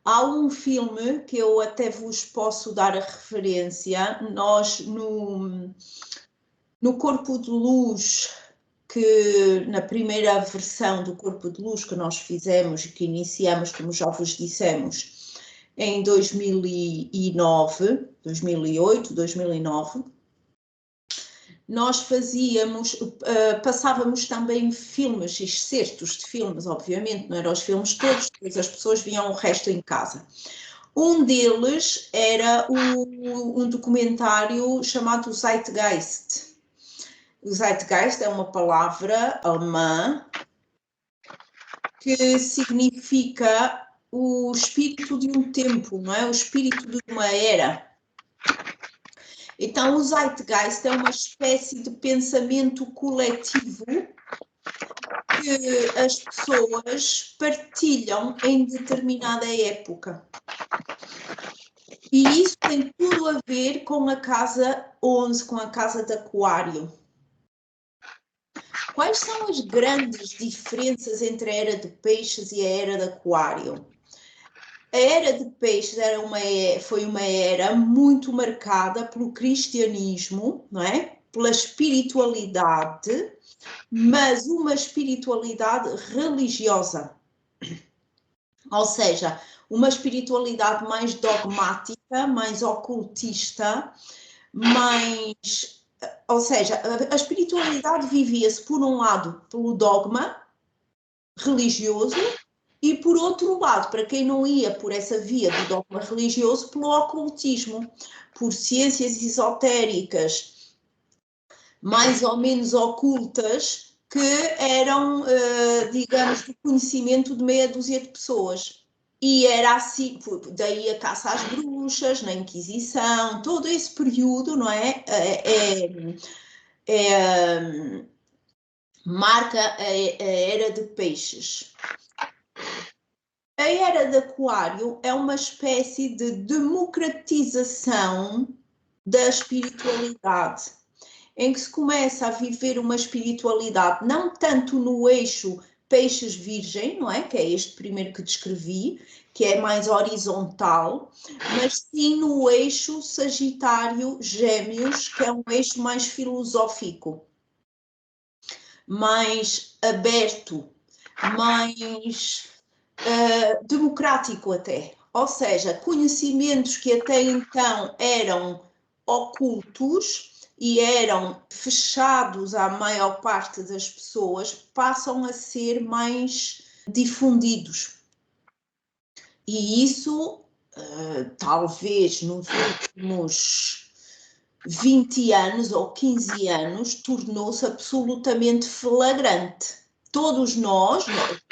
Há um filme que eu até vos posso dar a referência. Nós, no Corpo de Luz, que na primeira versão do Corpo de Luz que nós fizemos e que iniciamos, como já vos dissemos, em 2009, 2008, 2009, nós passávamos também filmes, excertos de filmes, obviamente, não eram os filmes todos, depois as pessoas viam o resto em casa. Um deles era um documentário chamado Zeitgeist. O Zeitgeist é uma palavra alemã que significa o espírito de um tempo, não é? O espírito de uma era. Então, o Zeitgeist é uma espécie de pensamento coletivo que as pessoas partilham em determinada época. E isso tem tudo a ver com a casa 11, com a casa de Aquário. Quais são as grandes diferenças entre a era de Peixes e a era de Aquário? A era de Peixes foi uma era muito marcada pelo cristianismo, não é? Pela espiritualidade, mas uma espiritualidade religiosa. Ou seja, uma espiritualidade mais dogmática, mais ocultista, mais... Ou seja, a espiritualidade vivia-se, por um lado, pelo dogma religioso, e por outro lado, para quem não ia por essa via do dogma religioso, pelo ocultismo, por ciências esotéricas mais ou menos ocultas, que eram, digamos, do conhecimento de meia dúzia de pessoas. E era assim, daí a caça às bruxas, na Inquisição, todo esse período, não é? Marca a era de Peixes. A era de Aquário é uma espécie de democratização da espiritualidade, em que se começa a viver uma espiritualidade não tanto no eixo Peixes-Virgem, não é? Que é este primeiro que descrevi, que é mais horizontal, mas sim no eixo Sagitário-Gêmeos, que é um eixo mais filosófico, mais aberto, mais democrático até. Ou seja, conhecimentos que até então eram ocultos e eram fechados à maior parte das pessoas, passam a ser mais difundidos. E isso, talvez nos últimos 20 anos ou 15 anos, tornou-se absolutamente flagrante. Todos nós,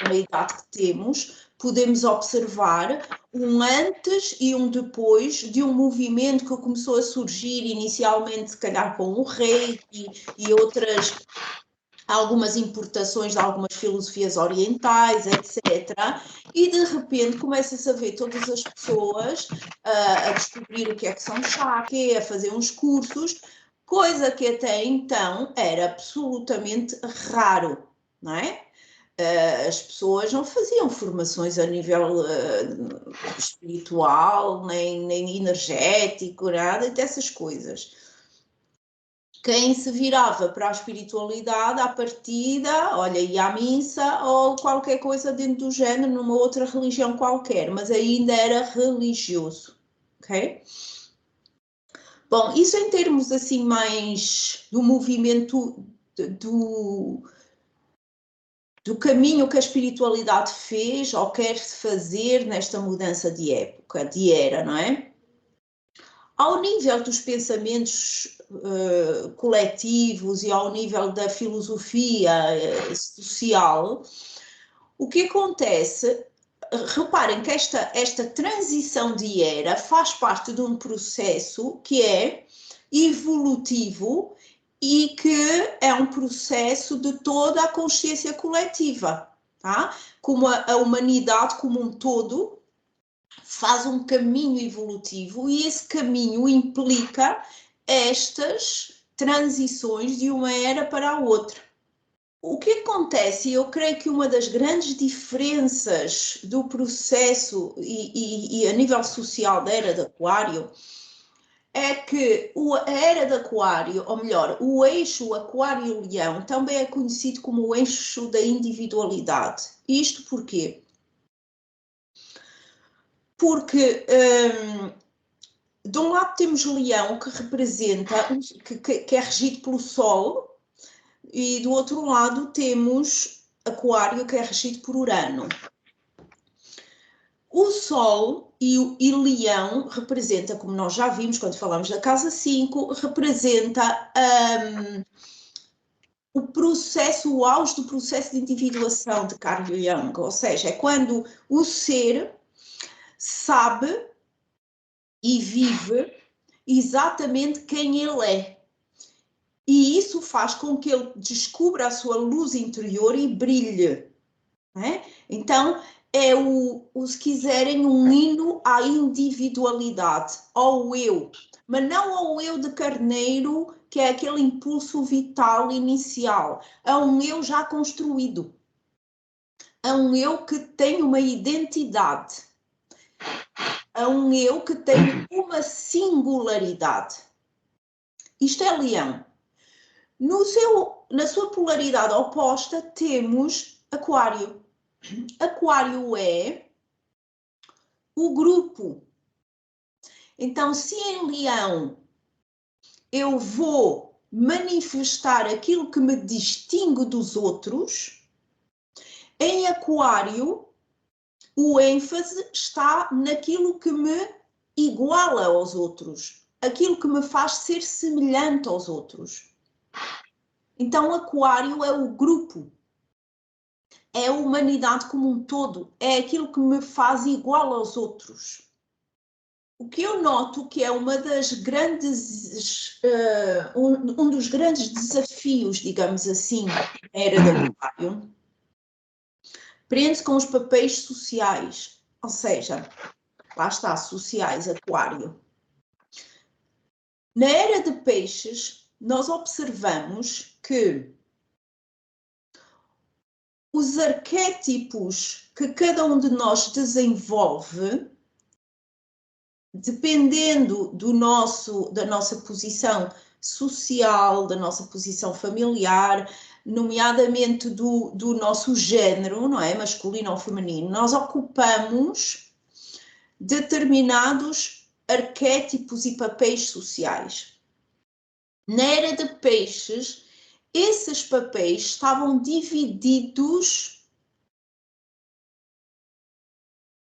na idade que temos, podemos observar um antes e um depois de um movimento que começou a surgir inicialmente, se calhar com o Reiki e outras, algumas importações de algumas filosofias orientais, etc. E de repente começa-se a ver todas as pessoas a descobrir o que é que são chakras, a fazer uns cursos, coisa que até então era absolutamente raro, não é? As pessoas não faziam formações a nível espiritual, nem energético, nada dessas coisas. Quem se virava para a espiritualidade, à partida, olha, ia à missa ou qualquer coisa dentro do género, numa outra religião qualquer, mas ainda era religioso, ok? Bom, isso em termos assim mais do movimento do caminho que a espiritualidade fez ou quer fazer nesta mudança de época, de era, não é? Ao nível dos pensamentos coletivos e ao nível da filosofia social, o que acontece, reparem que esta transição de era faz parte de um processo que é evolutivo e que é um processo de toda a consciência coletiva, tá? Como a humanidade como um todo faz um caminho evolutivo e esse caminho implica estas transições de uma era para a outra. O que acontece, e eu creio que uma das grandes diferenças do processo e a nível social da era de Aquário é que a era de Aquário, ou melhor, o eixo Aquário-Leão também é conhecido como o eixo da individualidade. Isto porquê? Porque de um lado temos Leão, que representa, que é regido pelo Sol, e do outro lado temos Aquário, que é regido por Urano. O Sol e Leão representa, como nós já vimos quando falamos da casa 5, representa o processo, o auge do processo de individuação de Carl Jung, ou seja, é quando o ser sabe e vive exatamente quem ele é. E isso faz com que ele descubra a sua luz interior e brilhe. Né? Então, é se quiserem, um hino à individualidade, ao eu, mas não ao eu de carneiro, que é aquele impulso vital inicial, é um eu já construído, é um eu que tem uma identidade, é um eu que tem uma singularidade. Isto é Leão. Na sua polaridade oposta, temos Aquário. Aquário é o grupo. Então, se em Leão eu vou manifestar aquilo que me distingue dos outros, em Aquário o ênfase está naquilo que me iguala aos outros, aquilo que me faz ser semelhante aos outros. Então, Aquário é o grupo, é a humanidade como um todo, é aquilo que me faz igual aos outros. O que eu noto que é uma das grandes, um dos grandes desafios, digamos assim, era do Aquário, prende-se com os papéis sociais, ou seja, lá está, sociais, Aquário. Na era de Peixes, nós observamos que os arquétipos que cada um de nós desenvolve, dependendo da nossa posição social, da nossa posição familiar, nomeadamente do nosso género, não é? Masculino ou feminino, nós ocupamos determinados arquétipos e papéis sociais. Na era de Peixes, esses papéis estavam divididos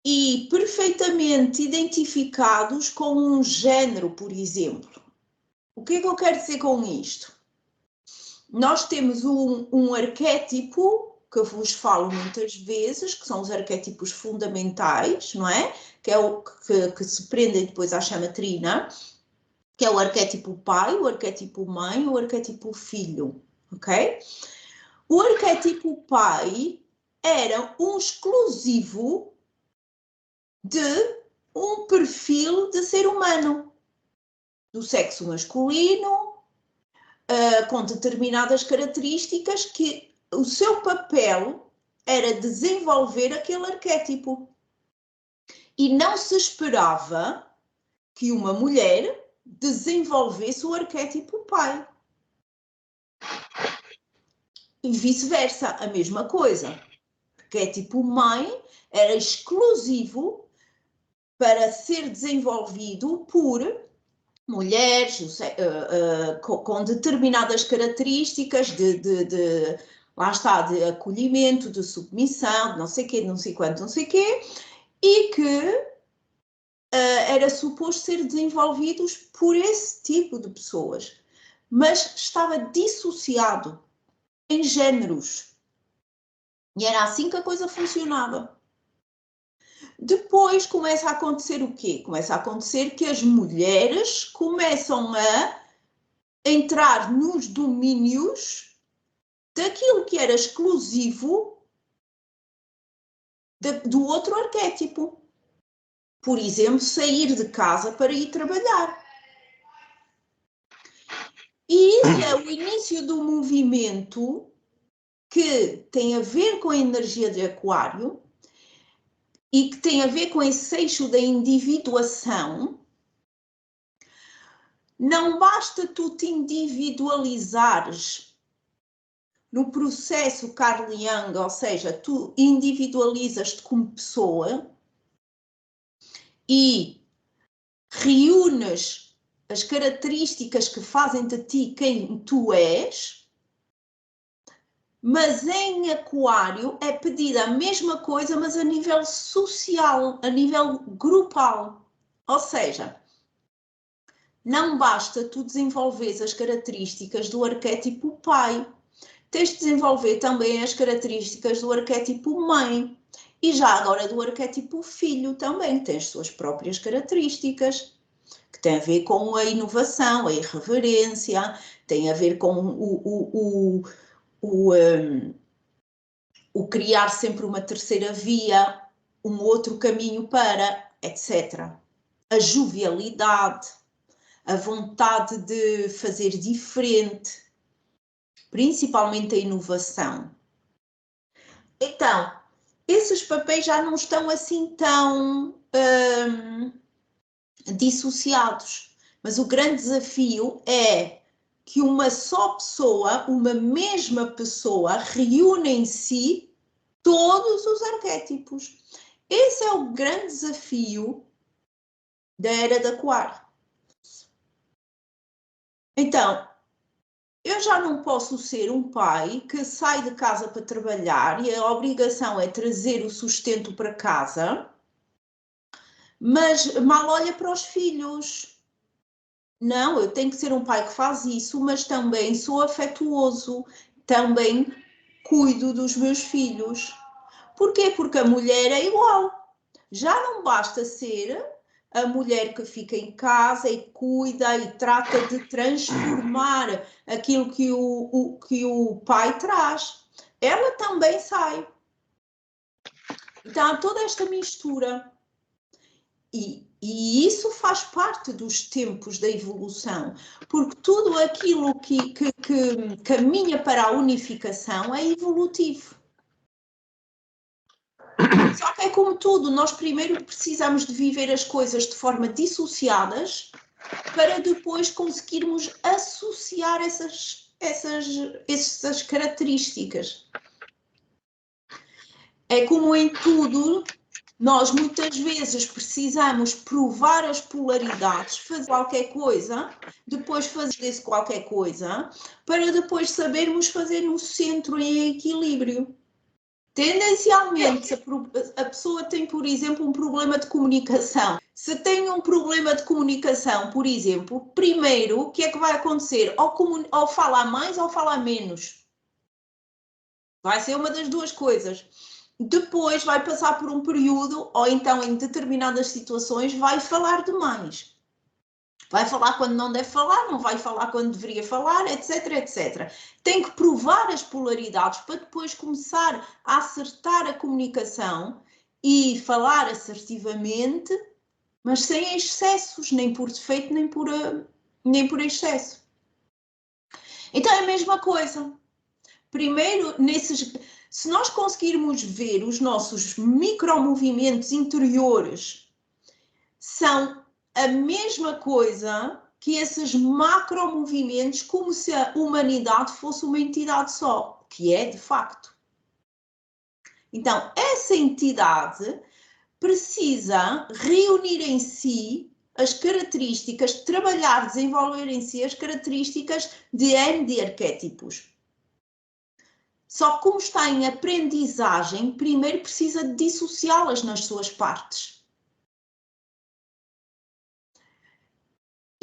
e perfeitamente identificados com um género, por exemplo. O que é que eu quero dizer com isto? Nós temos um arquétipo que eu vos falo muitas vezes, que são os arquétipos fundamentais, não é? Que é o que se prendem depois à chamatrina, que é o arquétipo pai, o arquétipo mãe, o arquétipo filho, ok? O arquétipo pai era um exclusivo de um perfil de ser humano, do sexo masculino, com determinadas características que o seu papel era desenvolver aquele arquétipo. E não se esperava que uma mulher desenvolvesse o arquétipo pai. E vice-versa, a mesma coisa. Arquétipo mãe era exclusivo para ser desenvolvido por mulheres com determinadas características lá está, de acolhimento, de submissão, de não sei quê, de não sei quanto, não sei quê, e que era suposto ser desenvolvidos por esse tipo de pessoas, mas estava dissociado em géneros. E era assim que a coisa funcionava. Depois começa a acontecer o quê? Começa a acontecer que as mulheres começam a entrar nos domínios daquilo que era exclusivo do outro arquétipo. Por exemplo, sair de casa para ir trabalhar. E isso é o início do movimento que tem a ver com a energia de Aquário e que tem a ver com esse eixo da individuação. Não basta tu te individualizares no processo Carl Jung, ou seja, tu individualizas-te como pessoa e reúnes as características que fazem de ti quem tu és, mas em Aquário é pedida a mesma coisa, mas a nível social, a nível grupal. Ou seja, não basta tu desenvolveres as características do arquétipo pai, tens de desenvolver também as características do arquétipo mãe e já agora do arquétipo filho também, tem as suas próprias características, que tem a ver com a inovação, a irreverência, tem a ver com o criar sempre uma terceira via, um outro caminho para, etc. A jovialidade, a vontade de fazer diferente, principalmente a inovação. Então, esses papéis já não estão assim tão dissociados, mas o grande desafio é que uma só pessoa, uma mesma pessoa, reúne em si todos os arquétipos. Esse é o grande desafio da Era de Aquário. Então, eu já não posso ser um pai que sai de casa para trabalhar e a obrigação é trazer o sustento para casa, mas mal olha para os filhos. Não, eu tenho que ser um pai que faz isso, mas também sou afetuoso, também cuido dos meus filhos. Porquê? Porque a mulher é igual. Já não basta ser a mulher que fica em casa e cuida e trata de transformar aquilo que o pai traz. Ela também sai. Então, há toda esta mistura. E isso faz parte dos tempos da evolução, porque tudo aquilo que caminha para a unificação é evolutivo. Só que é como tudo, nós primeiro precisamos de viver as coisas de forma dissociadas para depois conseguirmos associar essas características. É como em tudo, nós muitas vezes precisamos provar as polaridades, fazer qualquer coisa, depois fazer esse qualquer coisa, para depois sabermos fazer no centro em equilíbrio. Tendencialmente, se a pessoa tem, por exemplo, um problema de comunicação. Se tem um problema de comunicação, por exemplo, primeiro, o que é que vai acontecer? Ou falar mais ou falar menos. Vai ser uma das duas coisas. Depois vai passar por um período, ou então em determinadas situações, vai falar demais. Vai falar quando não deve falar, não vai falar quando deveria falar, etc, etc. Tem que provar as polaridades para depois começar a acertar a comunicação e falar assertivamente, mas sem excessos, nem por defeito, nem por excesso. Então é a mesma coisa. Primeiro, se nós conseguirmos ver os nossos micromovimentos interiores, são a mesma coisa que esses macromovimentos, como se a humanidade fosse uma entidade só, que é de facto. Então, essa entidade precisa reunir em si as características, trabalhar, desenvolver em si as características de N de arquétipos. Só que como está em aprendizagem, primeiro precisa dissociá-las nas suas partes.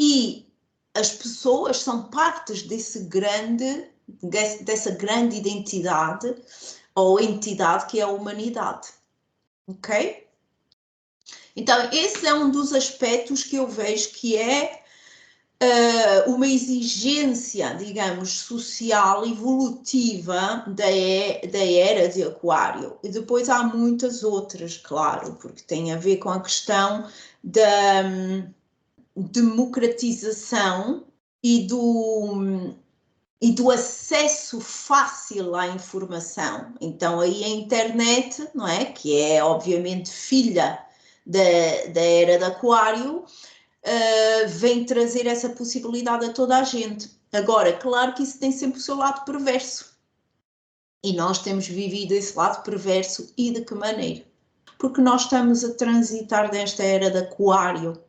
E as pessoas são partes dessa grande identidade ou entidade que é a humanidade. Ok? Então, esse é um dos aspectos que eu vejo que é uma exigência, digamos, social, evolutiva da era de Aquário. E depois há muitas outras, claro, porque tem a ver com a questão da democratização e e do acesso fácil à informação. Então aí a internet, não é? Que é obviamente filha da era de Aquário, vem trazer essa possibilidade a toda a gente. Agora, claro que isso tem sempre o seu lado perverso. E nós temos vivido esse lado perverso, e de que maneira? Porque nós estamos a transitar desta era de Aquário,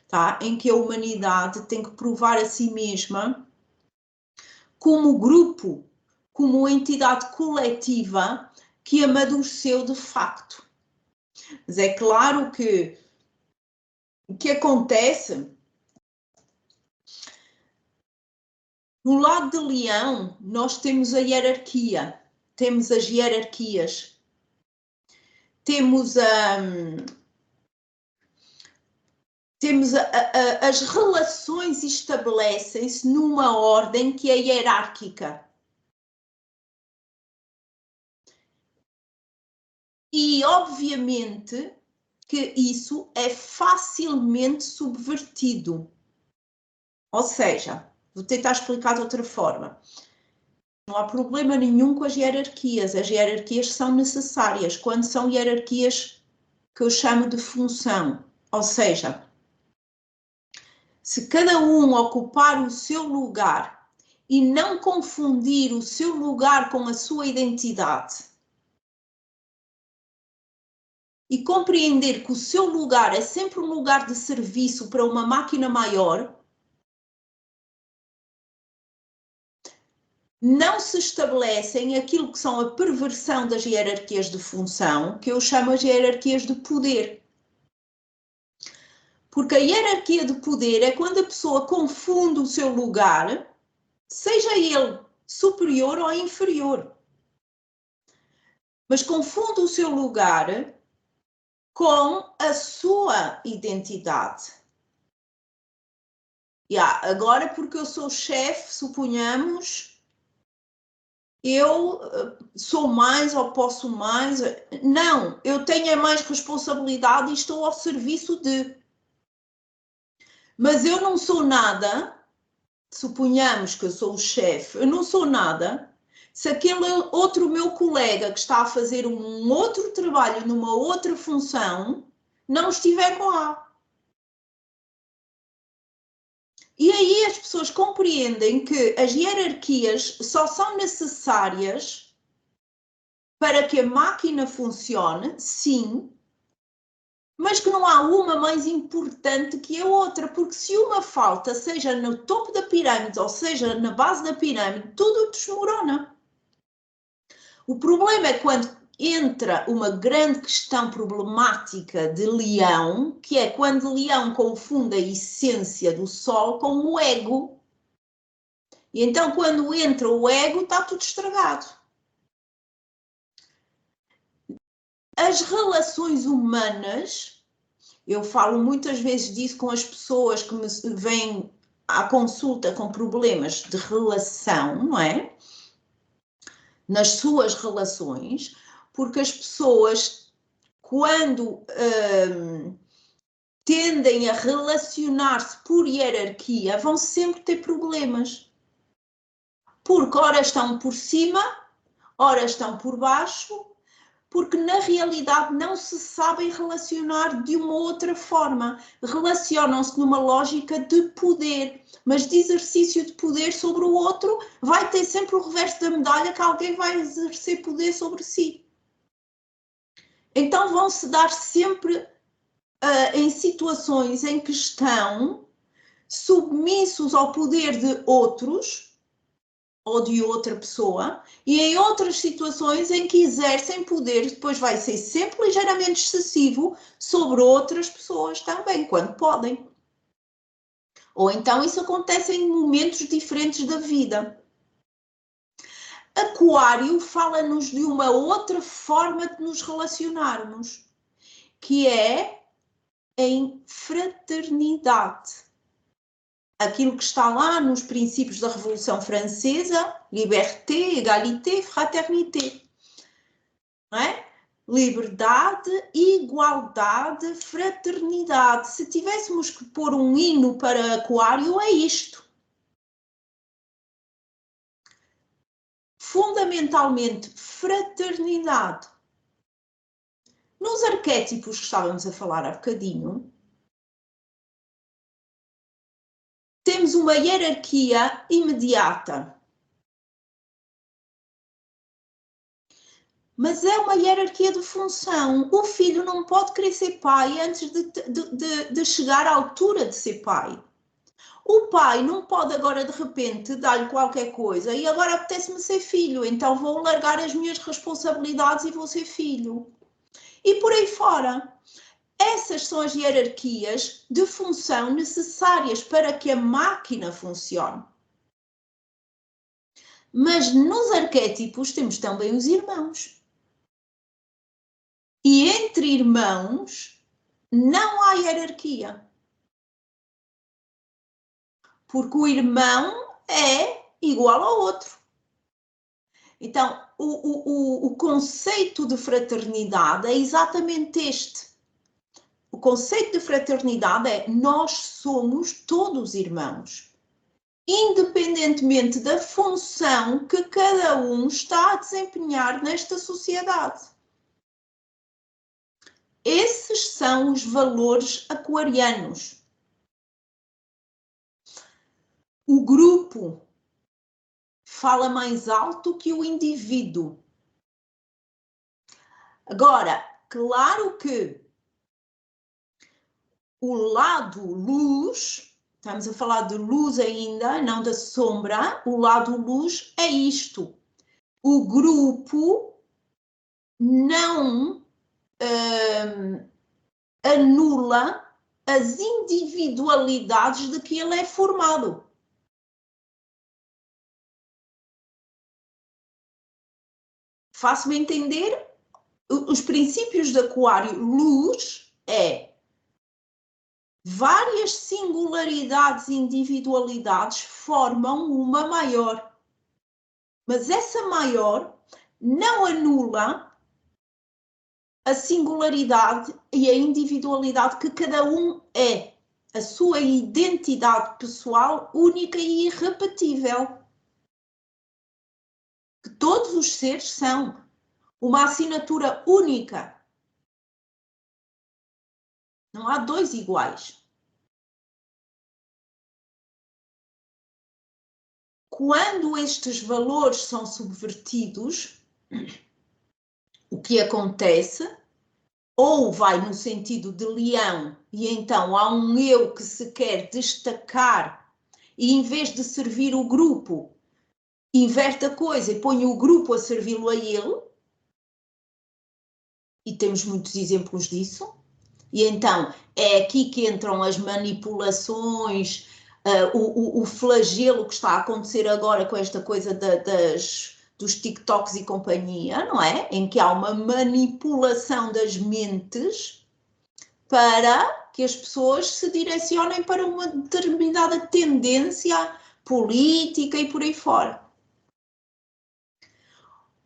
tá? Em que a humanidade tem que provar a si mesma como grupo, como entidade coletiva que amadureceu de facto. Mas é claro que o que acontece no lado de Leão, nós temos a hierarquia, temos as hierarquias, temos as relações estabelecem-se numa ordem que é hierárquica. E, obviamente, que isso é facilmente subvertido. Ou seja, vou tentar explicar de outra forma. Não há problema nenhum com as hierarquias são necessárias, quando são hierarquias que eu chamo de função. Ou seja, se cada um ocupar o seu lugar e não confundir o seu lugar com a sua identidade, e compreender que o seu lugar é sempre um lugar de serviço para uma máquina maior, não se estabelecem aquilo que são a perversão das hierarquias de função, que eu chamo de hierarquias de poder. Porque a hierarquia de poder é quando a pessoa confunde o seu lugar, seja ele superior ou inferior, mas confunde o seu lugar com a sua identidade. Agora, porque eu sou chefe, suponhamos, eu sou mais ou posso mais. Não, eu tenho mais responsabilidade e estou ao serviço de. Mas eu não sou nada, suponhamos que eu sou o chefe, eu não sou nada se aquele outro meu colega que está a fazer um outro trabalho numa outra função não estiver lá. E aí as pessoas compreendem que as hierarquias só são necessárias para que a máquina funcione, sim, mas que não há uma mais importante que a outra, porque se uma falta, seja no topo da pirâmide ou seja na base da pirâmide, tudo desmorona. O problema é quando entra uma grande questão problemática de Leão, que é quando Leão confunde a essência do Sol com o ego. E então, quando entra o ego, está tudo estragado. As relações humanas, eu falo muitas vezes disso com as pessoas que me vêm à consulta com problemas de relação, não é? Nas suas relações, porque as pessoas, quando tendem a relacionar-se por hierarquia, vão sempre ter problemas. Porque ora estão por cima, ora estão por baixo, porque na realidade não se sabem relacionar de uma outra forma. Relacionam-se numa lógica de poder, mas de exercício de poder sobre o outro, vai ter sempre o reverso da medalha que alguém vai exercer poder sobre si. Então vão-se dar sempre em situações em que estão submissos ao poder de outros, ou de outra pessoa, e em outras situações em que exercem poder, depois vai ser sempre ligeiramente excessivo sobre outras pessoas também, quando podem. Ou então isso acontece em momentos diferentes da vida. Aquário fala-nos de uma outra forma de nos relacionarmos, que é em fraternidade. Aquilo que está lá nos princípios da Revolução Francesa, liberté, égalité, fraternité. Não é? Liberdade, igualdade, fraternidade. Se tivéssemos que pôr um hino para Aquário, é isto. fundamentalmente fraternidade. Nos arquétipos que estávamos a falar há bocadinho, temos uma hierarquia imediata. Mas é uma hierarquia de função. O filho não pode querer ser pai antes de chegar à altura de ser pai. O pai não pode agora de repente dar-lhe qualquer coisa e agora apetece-me ser filho, então vou largar as minhas responsabilidades e vou ser filho. E por aí fora. Essas são as hierarquias de função necessárias para que a máquina funcione. Mas nos arquétipos temos também os irmãos. E entre irmãos não há hierarquia. Porque o irmão é igual ao outro. Então, o conceito de fraternidade é exatamente este. O conceito de fraternidade é nós somos todos irmãos, independentemente da função que cada um está a desempenhar nesta sociedade. Esses são os valores aquarianos. O grupo fala mais alto que o indivíduo. Agora, claro que o lado luz, estamos a falar de luz ainda, não da sombra, o lado luz é isto. O grupo não anula as individualidades de que ele é formado. Faço-me entender? Os princípios de Aquário luz é várias singularidades e individualidades formam uma maior. Mas essa maior não anula a singularidade e a individualidade que cada um é. A sua identidade pessoal única e irrepetível. Que todos os seres são uma assinatura única. Não há dois iguais. Quando estes valores são subvertidos, o que acontece? Ou vai no sentido de leão e então há um eu que se quer destacar e em vez de servir o grupo, inverte a coisa e põe o grupo a servi-lo a ele. E temos muitos exemplos disso. E então é aqui que entram as manipulações, o flagelo que está a acontecer agora com esta coisa dos TikToks e companhia, não é? Em que há uma manipulação das mentes para que as pessoas se direcionem para uma determinada tendência política e por aí fora.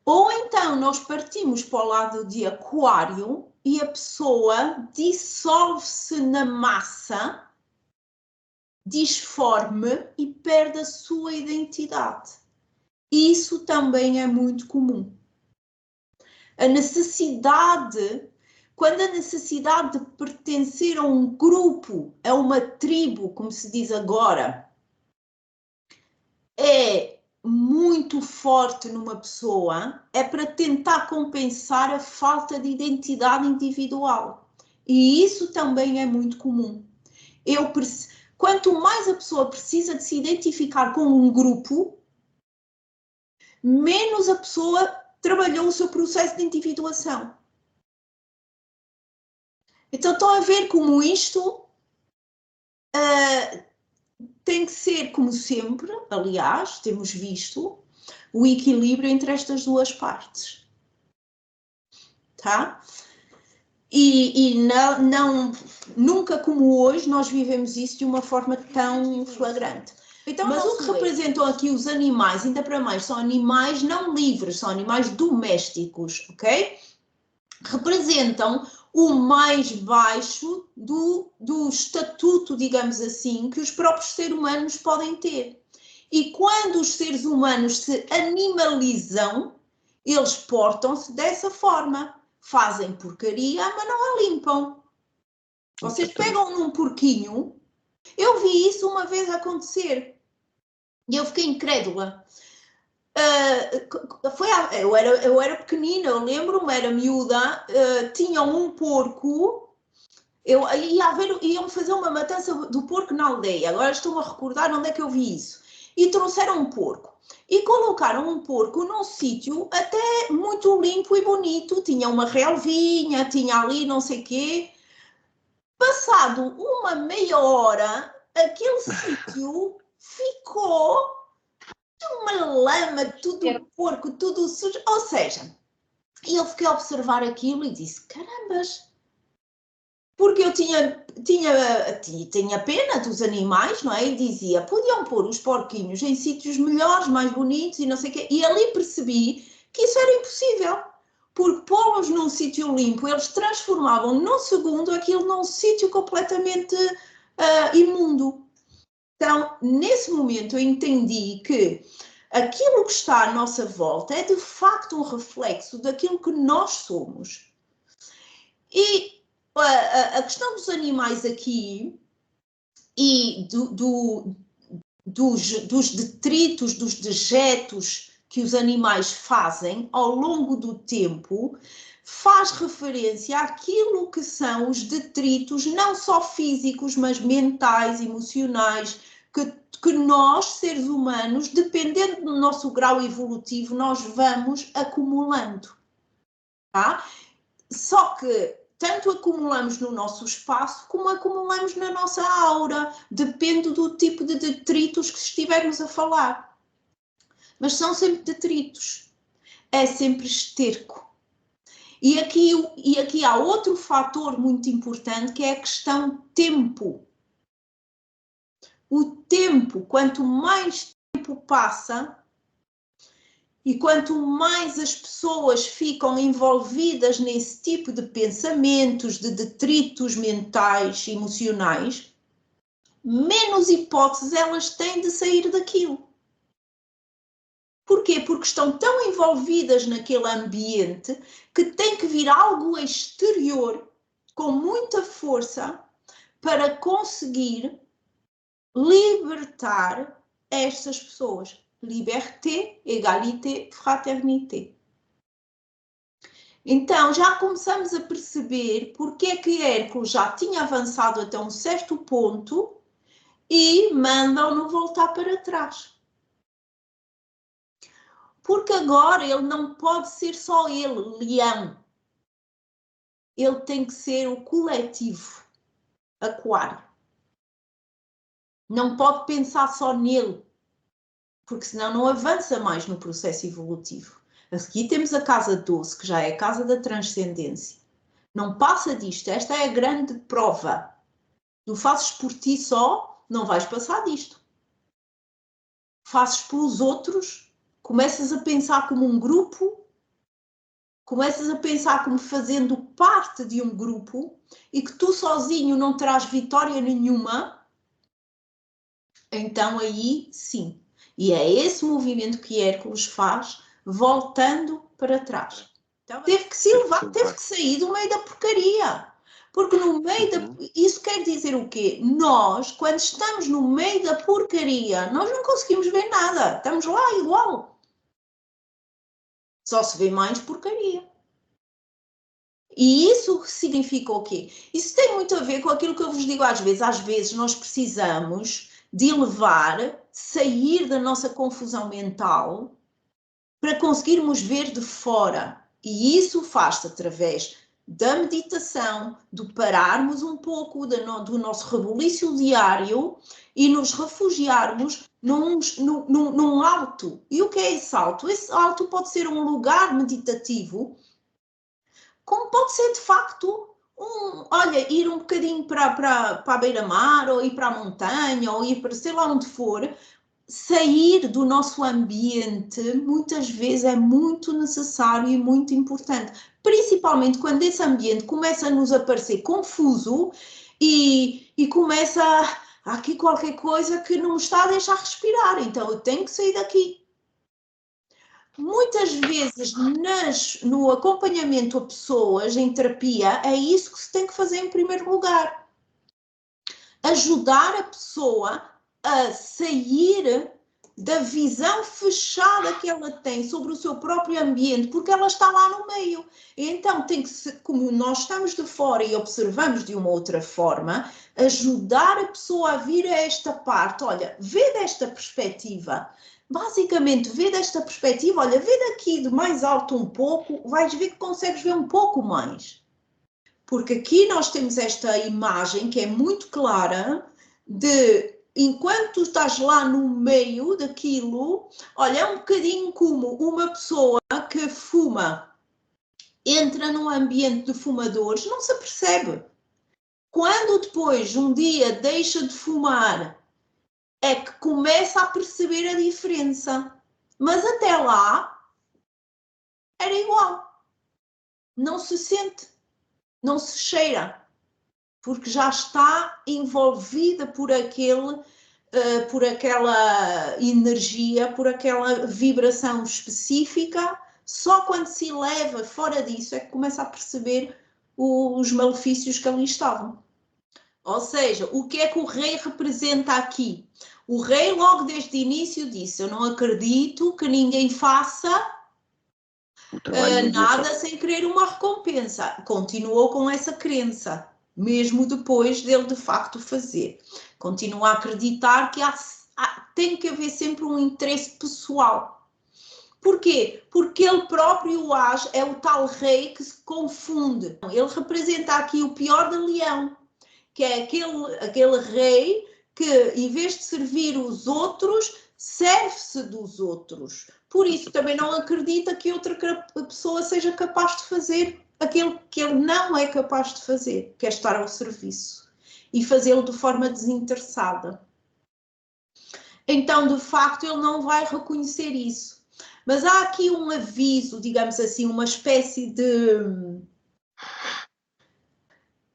Ou então nós partimos para o lado de Aquário e a pessoa dissolve-se na massa, disforme e perde a sua identidade. Isso também é muito comum. A necessidade, quando a necessidade de pertencer a um grupo, a uma tribo, como se diz agora, é muito forte numa pessoa, é para tentar compensar a falta de identidade individual. E isso também é muito comum. Quanto mais a pessoa precisa de se identificar com um grupo, menos a pessoa trabalhou o seu processo de individuação. Então estão a ver como isto tem que ser, como sempre, aliás, temos visto, o equilíbrio entre estas duas partes. Tá? E nunca como hoje nós vivemos isso de uma forma tão flagrante. Então, mas o que representam aqui os animais, ainda para mais, são animais não livres, são animais domésticos, ok? Representam o mais baixo do estatuto, digamos assim, que os próprios seres humanos podem ter. E quando os seres humanos se animalizam, eles portam-se dessa forma. Fazem porcaria, mas não a limpam. Vocês pegam num porquinho, eu vi isso uma vez acontecer e eu fiquei incrédula. Eu era pequenina, eu lembro-me, era miúda, tinham um porco, iam fazer uma matança do porco na aldeia, agora estou-me a recordar onde é que eu vi isso, e trouxeram um porco, e colocaram um porco num sítio até muito limpo e bonito, tinha uma relvinha, tinha ali não sei o quê. Passado uma meia hora, aquele sítio ficou uma lama, tudo porco, tudo sujo. Ou seja, eu fiquei a observar aquilo e disse, carambas, porque eu tinha pena dos animais, não é? E dizia, podiam pôr os porquinhos em sítios melhores, mais bonitos e não sei o quê. E ali percebi que isso era impossível, porque pô-los num sítio limpo, eles transformavam num segundo aquilo num sítio completamente imundo. Então, nesse momento, eu entendi que aquilo que está à nossa volta é de facto um reflexo daquilo que nós somos. E a questão dos animais aqui e dos detritos, dos dejetos que os animais fazem ao longo do tempo, faz referência àquilo que são os detritos, não só físicos, mas mentais, emocionais, que nós, seres humanos, dependendo do nosso grau evolutivo, nós vamos acumulando. Tá? Só que tanto acumulamos no nosso espaço como acumulamos na nossa aura, depende do tipo de detritos que estivermos a falar. Mas são sempre detritos, é sempre esterco. E aqui há outro fator muito importante, que é a questão tempo. O tempo, quanto mais tempo passa e quanto mais as pessoas ficam envolvidas nesse tipo de pensamentos, de detritos mentais, emocionais, menos hipóteses elas têm de sair daquilo. Porquê? Porque estão tão envolvidas naquele ambiente que tem que vir algo exterior com muita força para conseguir libertar estas pessoas. Liberté, égalité, fraternité. Então, já começamos a perceber porque é que Hércules já tinha avançado até um certo ponto e mandam-no voltar para trás. Porque agora ele não pode ser só ele, leão. Ele tem que ser o coletivo, aquário. Não pode pensar só nele, porque senão não avança mais no processo evolutivo. Aqui temos a casa 12, que já é a casa da transcendência. Não passa disto, esta é a grande prova. Tu fazes por ti só, não vais passar disto. Fazes pelos outros, começas a pensar como um grupo, começas a pensar como fazendo parte de um grupo e que tu sozinho não terás vitória nenhuma, então aí sim. E é esse movimento que Hércules faz, voltando para trás. Então, teve que sair do meio da porcaria. Porque no meio isso quer dizer o quê? Nós, quando estamos no meio da porcaria, nós não conseguimos ver nada. Estamos lá igual. Só se vê mais porcaria. E isso significa o quê? Isso tem muito a ver com aquilo que eu vos digo às vezes. Às vezes nós precisamos de sair da nossa confusão mental para conseguirmos ver de fora. E isso faz-se através da meditação, de pararmos um pouco do nosso rebuliço diário e nos refugiarmos num alto. E o que é esse alto? Esse alto pode ser um lugar meditativo, como pode ser de facto ir um bocadinho para a beira-mar, ou ir para a montanha, ou ir para sei lá onde for. Sair do nosso ambiente muitas vezes é muito necessário e muito importante, principalmente quando esse ambiente começa a nos aparecer confuso e começa há aqui qualquer coisa que não me está a deixar respirar, então eu tenho que sair daqui. Muitas vezes no acompanhamento a pessoas em terapia é isso que se tem que fazer em primeiro lugar. Ajudar a pessoa a sair da visão fechada que ela tem sobre o seu próprio ambiente, porque ela está lá no meio. Então tem que ser, como nós estamos de fora e observamos de uma outra forma, ajudar a pessoa a vir a esta parte, olha, vê desta perspectiva. Basicamente, vê desta perspectiva, olha, vê daqui de mais alto um pouco, vais ver que consegues ver um pouco mais. Porque aqui nós temos esta imagem que é muito clara de, enquanto tu estás lá no meio daquilo, olha, é um bocadinho como uma pessoa que fuma, entra num ambiente de fumadores, não se apercebe. Quando depois, um dia, deixa de fumar, é que começa a perceber a diferença. Mas até lá, era igual. Não se sente, não se cheira, porque já está envolvida por aquela energia, por aquela vibração específica. Só quando se eleva fora disso é que começa a perceber os malefícios que ali estavam. Ou seja, o que é que o rei representa aqui? O rei logo desde o início disse, eu não acredito que ninguém faça nada sem querer uma recompensa. Continuou com essa crença, mesmo depois dele de facto fazer. Continua a acreditar que tem que haver sempre um interesse pessoal. Porquê? Porque ele próprio age, é o tal rei que se confunde. Ele representa aqui o pior de leão, que é aquele rei que, em vez de servir os outros, serve-se dos outros. Por isso, também não acredita que outra pessoa seja capaz de fazer aquilo que ele não é capaz de fazer, que é estar ao serviço. E fazê-lo de forma desinteressada. Então, de facto, ele não vai reconhecer isso. Mas há aqui um aviso, digamos assim, uma espécie de...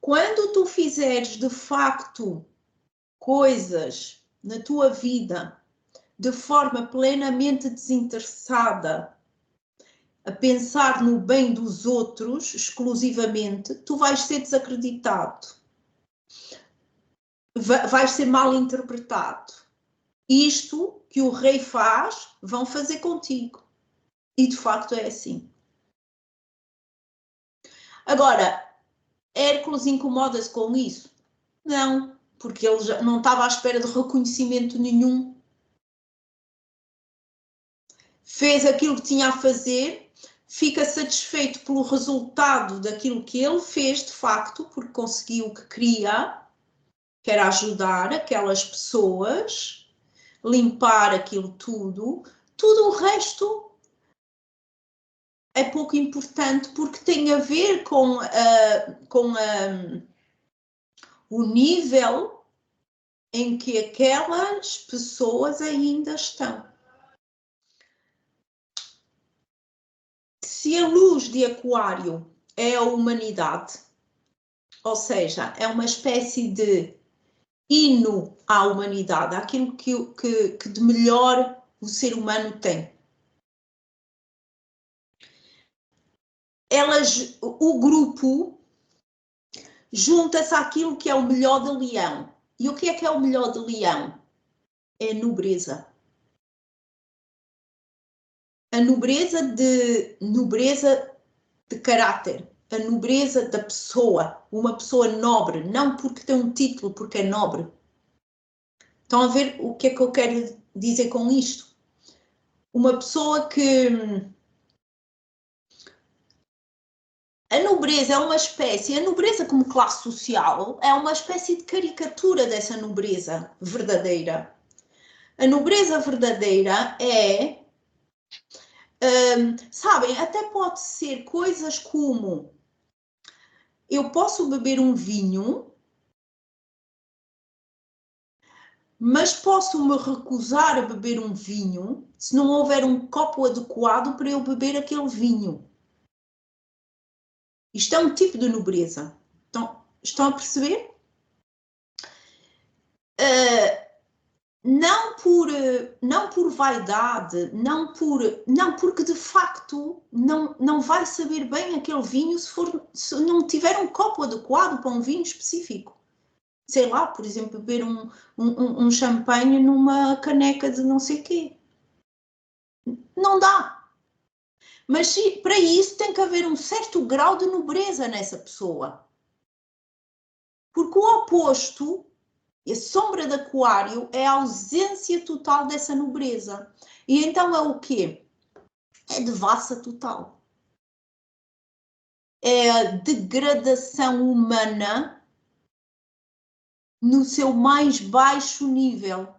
Quando tu fizeres, de facto, coisas na tua vida de forma plenamente desinteressada, a pensar no bem dos outros exclusivamente, tu vais ser desacreditado. Vais ser mal interpretado. Isto que o rei faz, vão fazer contigo. E de facto é assim. Agora, Hércules incomoda-se com isso? Não, porque ele já não estava à espera de reconhecimento nenhum. Fez aquilo que tinha a fazer, fica satisfeito pelo resultado daquilo que ele fez de facto, porque conseguiu o que queria, que era ajudar aquelas pessoas, limpar aquilo tudo. Tudo o resto é pouco importante porque tem a ver com o nível em que aquelas pessoas ainda estão. Se a luz de Aquário é a humanidade, ou seja, é uma espécie de hino à humanidade, àquilo que de melhor o ser humano tem. O grupo junta-se àquilo que é o melhor de Leão. E o que é o melhor de Leão? É a nobreza. A nobreza de caráter, a nobreza da pessoa, uma pessoa nobre, não porque tem um título, porque é nobre. Estão a ver o que é que eu quero dizer com isto? Uma pessoa que... A nobreza é uma espécie, a nobreza como classe social é uma espécie de caricatura dessa nobreza verdadeira. A nobreza verdadeira é... sabem, até pode ser coisas como... Eu posso beber um vinho, mas posso me recusar a beber um vinho se não houver um copo adequado para eu beber aquele vinho. Isto é um tipo de nobreza. Então, estão a perceber? não por vaidade, não porque de facto não vai saber bem aquele vinho se não tiver um copo adequado para um vinho específico. Sei lá, por exemplo, beber um champanhe numa caneca de não sei quê. Não dá. Mas para isso tem que haver um certo grau de nobreza nessa pessoa. Porque o oposto, a sombra de Aquário, é a ausência total dessa nobreza. E então é o quê? É devassa total. É a degradação humana no seu mais baixo nível.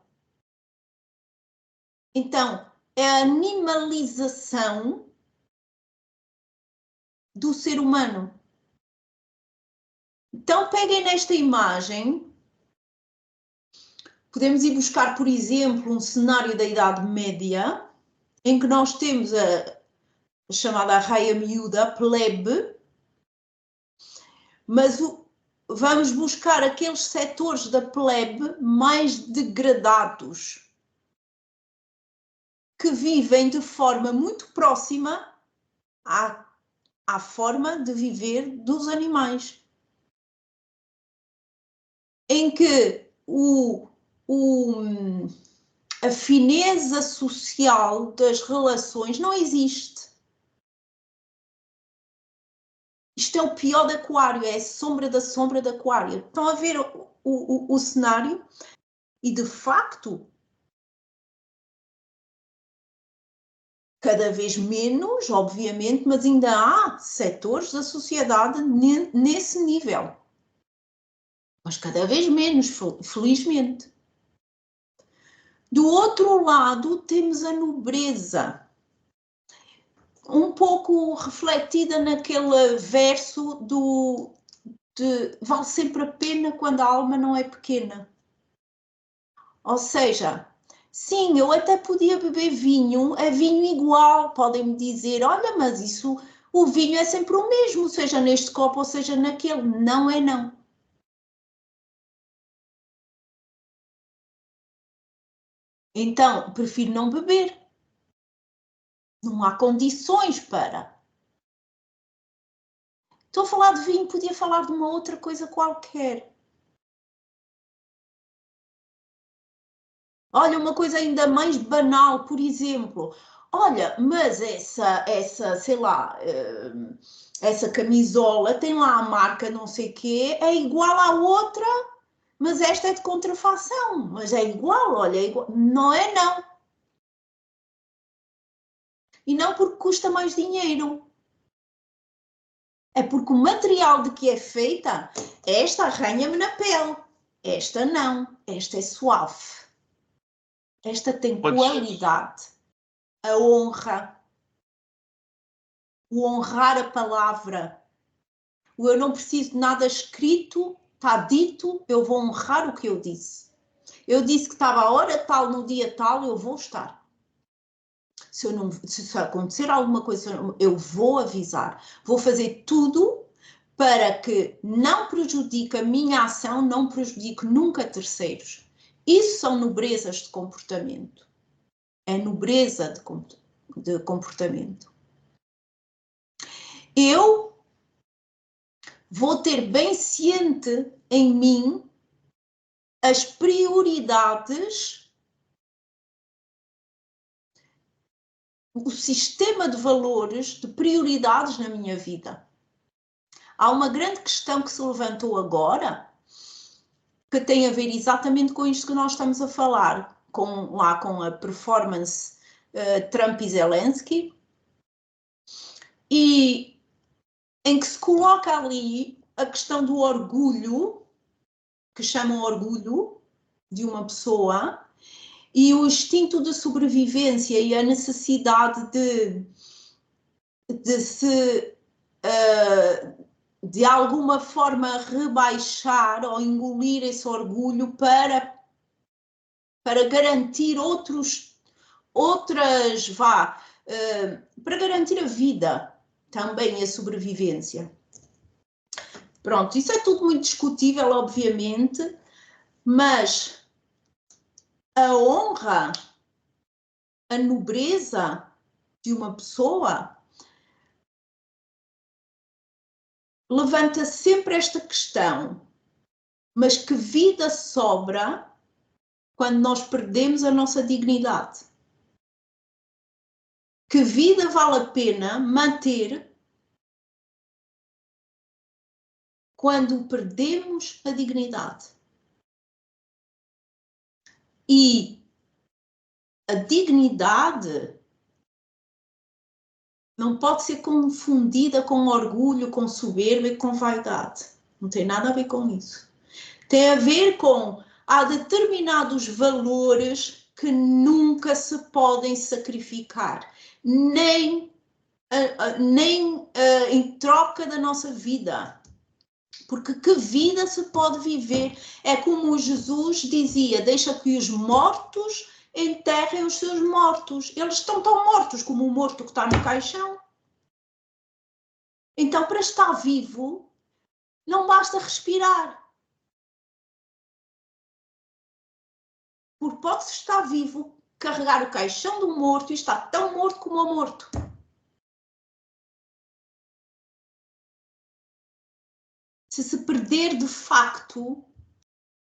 Então, é a animalização do ser humano. Então, peguem nesta imagem. Podemos ir buscar, por exemplo, um cenário da Idade Média, em que nós temos a chamada raia miúda, a plebe, mas vamos buscar aqueles setores da plebe mais degradados, que vivem de forma muito próxima à forma de viver dos animais, em que a fineza social das relações não existe. Isto é o pior de Aquário, é a sombra de Aquário. Estão a ver o cenário? E, de facto, cada vez menos, obviamente, mas ainda há setores da sociedade nesse nível. Mas cada vez menos, felizmente. Do outro lado, temos a nobreza, um pouco refletida naquele verso de vale sempre a pena quando a alma não é pequena. Ou seja, sim, eu até podia beber vinho, é vinho igual, podem-me dizer, olha, mas isso, o vinho é sempre o mesmo, seja neste copo ou seja naquele. Não é não. Então, prefiro não beber. Não há condições para. Estou a falar de vinho, podia falar de uma outra coisa qualquer. Olha, uma coisa ainda mais banal, por exemplo. Olha, mas essa sei lá, essa camisola tem lá a marca não sei quê, é igual à outra, mas esta é de contrafação. Mas é igual, olha, é igual. Não é não. E não porque custa mais dinheiro. É porque o material de que é feita, esta arranha-me na pele. Esta não. Esta é suave. Esta tem qualidade. A honra. O honrar a palavra. O eu não preciso de nada escrito, está dito, eu vou honrar o que eu disse. Eu disse que estava a hora tal, no dia tal, eu vou estar. Se acontecer alguma coisa, eu vou avisar. Vou fazer tudo para que não prejudique a minha ação, não prejudique nunca terceiros. Isso são nobrezas de comportamento. É nobreza de comportamento. Eu vou ter bem ciente em mim as prioridades, o sistema de valores, de prioridades na minha vida. Há uma grande questão que se levantou agora, que tem a ver exatamente com isto que nós estamos a falar, com a performance Trump e Zelensky, e em que se coloca ali a questão do orgulho, que chamam orgulho de uma pessoa, e o instinto de sobrevivência e a necessidade de se, de alguma forma, rebaixar ou engolir esse orgulho para garantir para garantir a vida, também a sobrevivência. Pronto, isso é tudo muito discutível, obviamente, mas a honra, a nobreza de uma pessoa, levanta sempre esta questão, mas que vida sobra quando nós perdemos a nossa dignidade? Que vida vale a pena manter quando perdemos a dignidade? E a dignidade não pode ser confundida com orgulho, com soberba e com vaidade. Não tem nada a ver com isso. Tem a ver com há determinados valores que nunca se podem sacrificar, nem em troca da nossa vida. Porque que vida se pode viver? É como Jesus dizia, deixa que os mortos enterrem os seus mortos. Eles estão tão mortos como o morto que está no caixão. Então, para estar vivo, não basta respirar. Porque pode-se estar vivo, carregar o caixão do morto e estar tão morto como o morto. Se perder de facto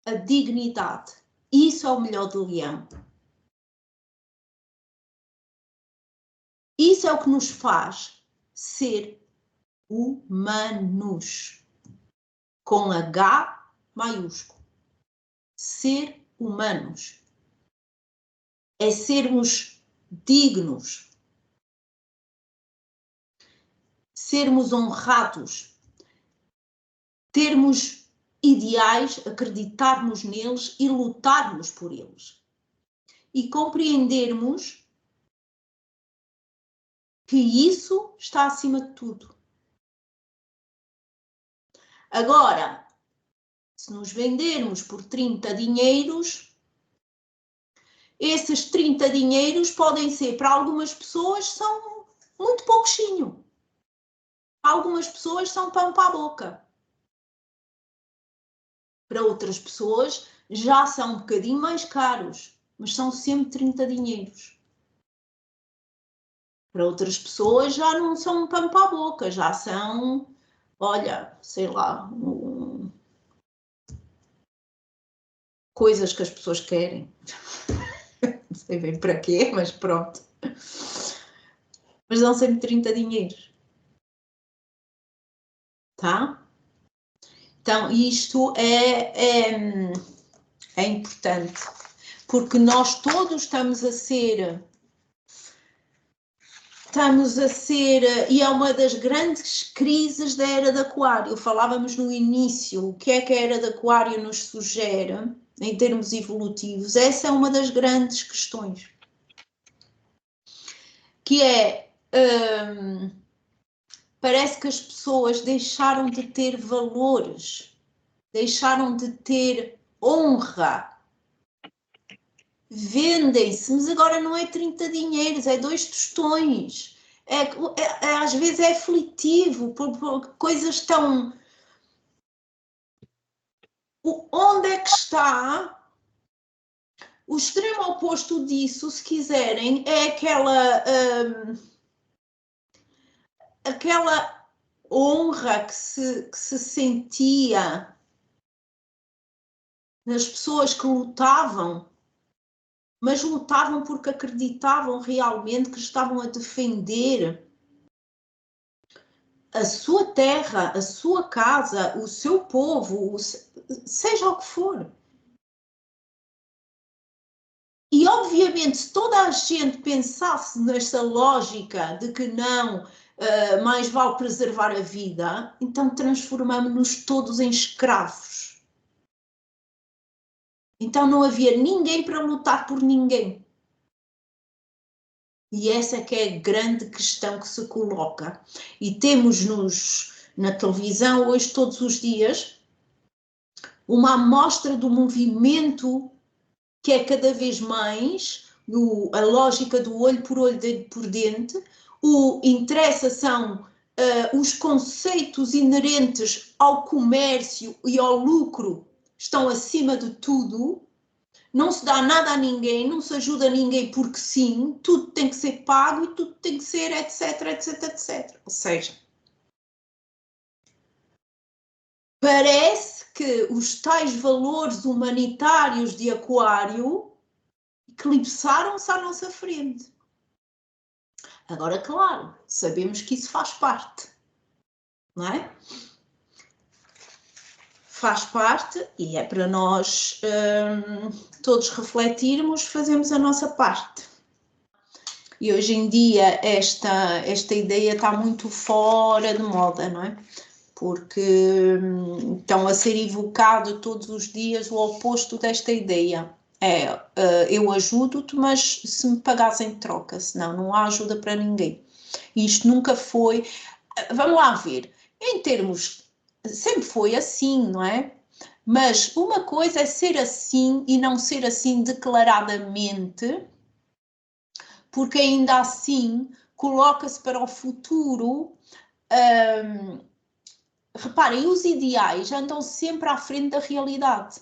a dignidade, isso é o melhor do leão. Isso é o que nos faz ser humanos. Com H maiúsculo. Ser humanos. É sermos dignos. Sermos honrados. Termos ideais, acreditarmos neles e lutarmos por eles. E compreendermos que isso está acima de tudo. Agora, se nos vendermos por 30 dinheiros, esses 30 dinheiros podem ser, para algumas pessoas, são muito pouquinho. Algumas pessoas são pão para a boca. Para outras pessoas já são um bocadinho mais caros, mas são sempre 30 dinheiros. Para outras pessoas já não são um pão para a boca, já são, olha, sei lá, coisas que as pessoas querem. Não sei bem para quê, mas pronto. Mas dão sempre 30 dinheiros. Tá? Então, isto é importante, porque nós todos estamos a ser, e é uma das grandes crises da Era de Aquário. Falávamos no início, o que é que a Era de Aquário nos sugere, em termos evolutivos? Essa é uma das grandes questões, que é, parece que as pessoas deixaram de ter valores, deixaram de ter honra, vendem-se, mas agora não é 30 dinheiros, é 2 tostões. Às vezes é aflitivo, por coisas tão... Onde é que está o extremo oposto disso, se quiserem, é aquela honra que se sentia nas pessoas que lutavam, mas lutavam porque acreditavam realmente que estavam a defender a sua terra, a sua casa, o seu povo, seja o que for. E, obviamente, se toda a gente pensasse nessa lógica de que não, mais vale preservar a vida, então transformamos-nos todos em escravos. Então não havia ninguém para lutar por ninguém. E essa é que é a grande questão que se coloca. E temos na televisão hoje, todos os dias, uma amostra do movimento que é cada vez mais a lógica do olho por olho, dente por dente. O interessa são os conceitos inerentes ao comércio e ao lucro, estão acima de tudo. não se dá nada a ninguém, não se ajuda a ninguém porque sim, tudo tem que ser pago e tudo tem que ser etc, etc, etc. Ou seja, parece que os tais valores humanitários de Aquário eclipsaram-se à nossa frente. Agora, claro, sabemos que isso faz parte, não é? Faz parte e é para nós todos refletirmos, fazemos a nossa parte. E hoje em dia esta ideia está muito fora de moda, não é? Porque estão a ser evocado todos os dias o oposto desta ideia. Eu ajudo-te, mas se me pagares em troca, senão não há ajuda para ninguém. Isto nunca foi... Vamos lá ver, em termos... Sempre foi assim, não é? Mas uma coisa é ser assim e não ser assim declaradamente, porque ainda assim coloca-se para o futuro... reparem, os ideais andam sempre à frente da realidade.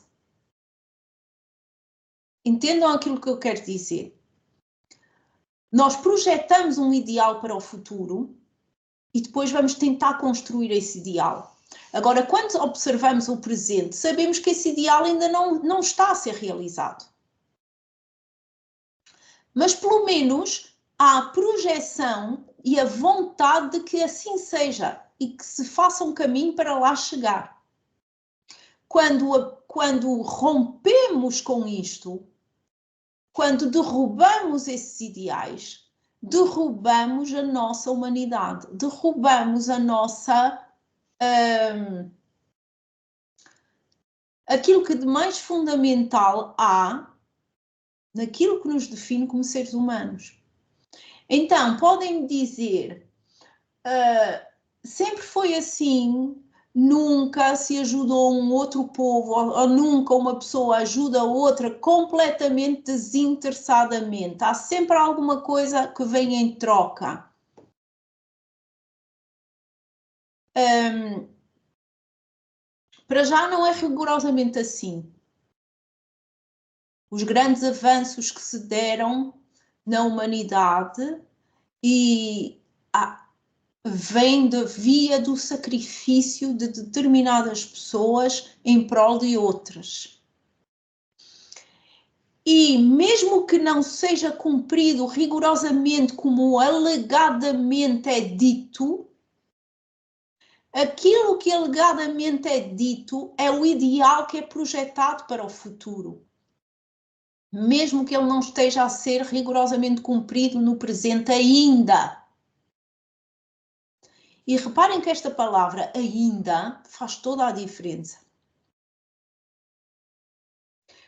Entendam aquilo que eu quero dizer. Nós projetamos um ideal para o futuro e depois vamos tentar construir esse ideal. Agora, quando observamos o presente, sabemos que esse ideal ainda não está a ser realizado. Mas, pelo menos, há a projeção e a vontade de que assim seja e que se faça um caminho para lá chegar. Quando rompemos com isto, quando derrubamos esses ideais, derrubamos a nossa humanidade, derrubamos a nossa... aquilo que de mais fundamental há naquilo que nos define como seres humanos. Então, podem-me dizer, sempre foi assim, nunca se ajudou um outro povo, ou nunca uma pessoa ajuda a outra completamente desinteressadamente. Há sempre alguma coisa que vem em troca. Para já não é rigorosamente assim. Os grandes avanços que se deram na humanidade vêm da via do sacrifício de determinadas pessoas em prol de outras. E mesmo que não seja cumprido rigorosamente como alegadamente é dito, aquilo que alegadamente é dito é o ideal que é projetado para o futuro. Mesmo que ele não esteja a ser rigorosamente cumprido no presente ainda. E reparem que esta palavra ainda faz toda a diferença.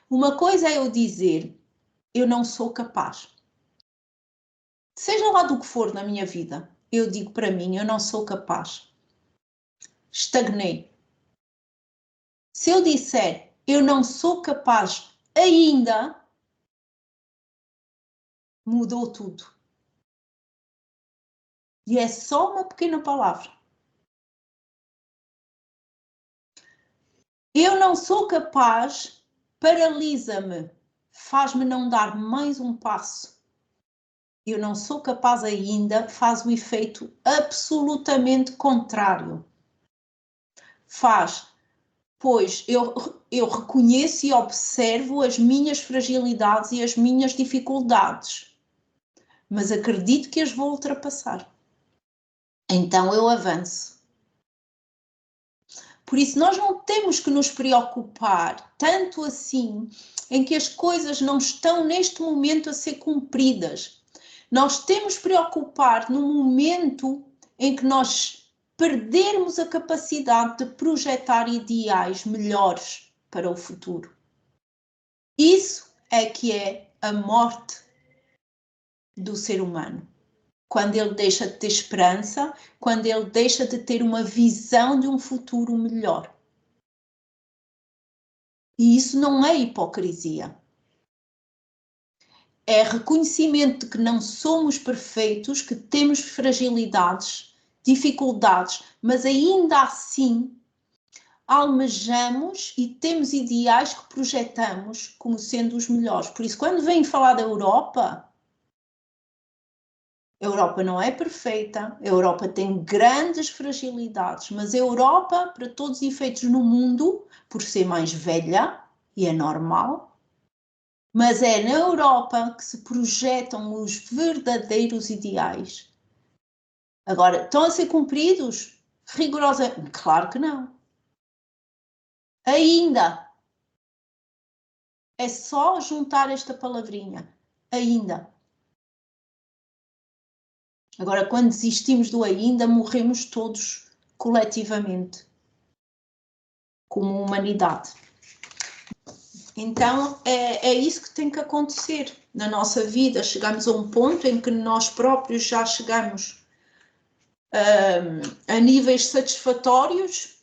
Uma coisa é eu dizer, eu não sou capaz. Seja lá do que for na minha vida, eu digo para mim, eu não sou capaz. Estagnei. Se eu disser, eu não sou capaz ainda, mudou tudo. E é só uma pequena palavra. Eu não sou capaz, paralisa-me, faz-me não dar mais um passo. Eu não sou capaz ainda, faz o efeito absolutamente contrário. Faz, pois eu reconheço e observo as minhas fragilidades e as minhas dificuldades, mas acredito que as vou ultrapassar. Então eu avanço. Por isso nós não temos que nos preocupar tanto assim em que as coisas não estão neste momento a ser cumpridas. Nós temos que preocupar no momento em que nós perdermos a capacidade de projetar ideais melhores para o futuro. Isso é que é a morte do ser humano. Quando ele deixa de ter esperança, quando ele deixa de ter uma visão de um futuro melhor. E isso não é hipocrisia. É reconhecimento de que não somos perfeitos, que temos fragilidades, dificuldades, mas ainda assim almejamos e temos ideais que projetamos como sendo os melhores. Por isso, quando vêm falar da Europa, a Europa não é perfeita, a Europa tem grandes fragilidades, mas a Europa, para todos os efeitos no mundo, por ser mais velha, e é normal, mas é na Europa que se projetam os verdadeiros ideais. Agora, estão a ser cumpridos? Rigorosamente? Claro que não. Ainda. É só juntar esta palavrinha. Ainda. Agora, quando desistimos do ainda, morremos todos coletivamente, como humanidade. Então, é isso que tem que acontecer na nossa vida. Chegamos a um ponto em que nós próprios já chegamos a níveis satisfatórios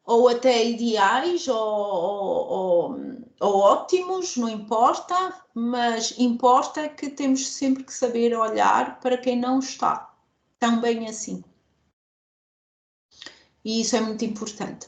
ou até ideais ou ótimos, não importa, mas importa que temos sempre que saber olhar para quem não está tão bem assim. E isso é muito importante.